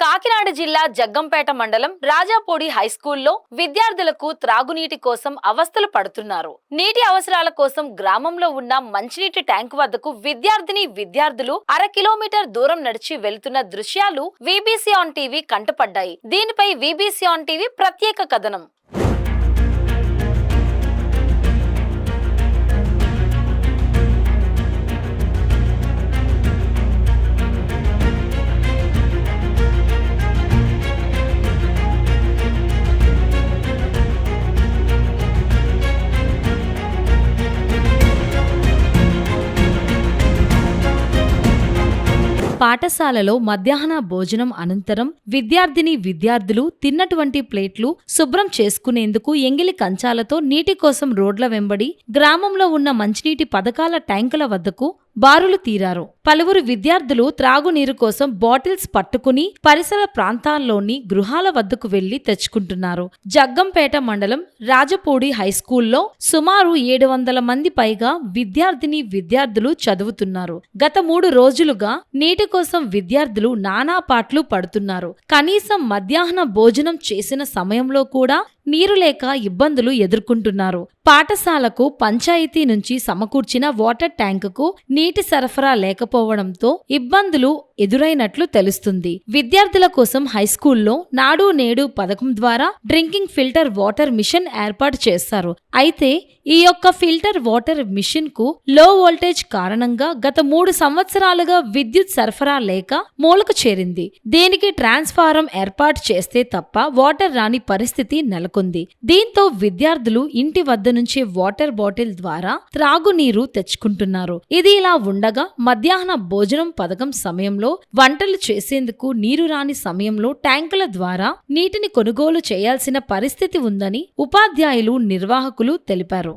కాకినాడ జిల్లా జగ్గంపేట మండలం రాజాపూడి హైస్కూల్లో విద్యార్థులకు త్రాగునీటి కోసం అవస్థలు పడుతున్నారు. నీటి అవసరాల కోసం గ్రామంలో ఉన్న మంచినీటి ట్యాంక్ వద్దకు విద్యార్థులు అర కిలోమీటర్ దూరం నడిచి వెళ్తున్న దృశ్యాలు వీబీసీ ఆన్ టీవీ కంటపడ్డాయి. దీనిపై వీబీసీ ఆన్ టీవీ ప్రత్యేక కథనం. పాఠశాలలో మధ్యాహ్న భోజనం అనంతరం విద్యార్థులు తిన్నటువంటి ప్లేట్లు శుభ్రం చేసుకునేందుకు ఎంగిలి కంచాలతో నీటి కోసం రోడ్ల వెంబడి గ్రామంలో ఉన్న మంచినీటి పథకాల ట్యాంకుల వద్దకు బారులు తీరారు. పలువురు విద్యార్థులు త్రాగునీరు కోసం బాటిల్స్ పట్టుకుని పరిసర ప్రాంతాల్లోని గృహాల వద్దకు వెళ్లి తెచ్చుకుంటున్నారు. జగ్గంపేట మండలం రాజపూడి హైస్కూల్లో సుమారు 700 మంది పైగా విద్యార్థులు చదువుతున్నారు. గత 3 రోజులుగా నీటి కోసం విద్యార్థులు నానా పాట్లు పడుతున్నారు. కనీసం మధ్యాహ్న భోజనం చేసిన సమయంలో కూడా నీరు లేక ఇబ్బందులు ఎదుర్కొంటున్నారు. పాఠశాలకు పంచాయతీ నుంచి సమకూర్చిన వాటర్ ట్యాంకుకు నీటి సరఫరా లేకపోవడంతో ఇబ్బందులు ఎదురైనట్లు తెలుస్తుంది. విద్యార్థుల కోసం హైస్కూల్లో నాడు నేడు పథకం ద్వారా డ్రింకింగ్ ఫిల్టర్ వాటర్ మిషన్ ఏర్పాటు చేస్తారు. అయితే ఈ యొక్క ఫిల్టర్ వాటర్ మిషన్ కు లో వోల్టేజ్ కారణంగా గత 3 సంవత్సరాలుగా విద్యుత్ సరఫరా లేక మూలకు చేరింది. దీనికి ట్రాన్స్ఫారం ఏర్పాటు చేస్తే తప్ప వాటర్ రాని పరిస్థితి నెలకొంది. దీంతో విద్యార్థులు ఇంటి వద్ద నుంచి వాటర్ బాటిల్ ద్వారా త్రాగునీరు తెచ్చుకుంటున్నారు. ఇది ఇలా ఉండగా మధ్యాహ్న భోజనం పథకం సమయంలో వంటలు చేసేందుకు నీరు రాని సమయంలో ట్యాంకుల ద్వారా నీటిని కొనుగోలు చేయాల్సిన పరిస్థితి ఉందని ఉపాధ్యాయులు నిర్వాహకులు తెలిపారు.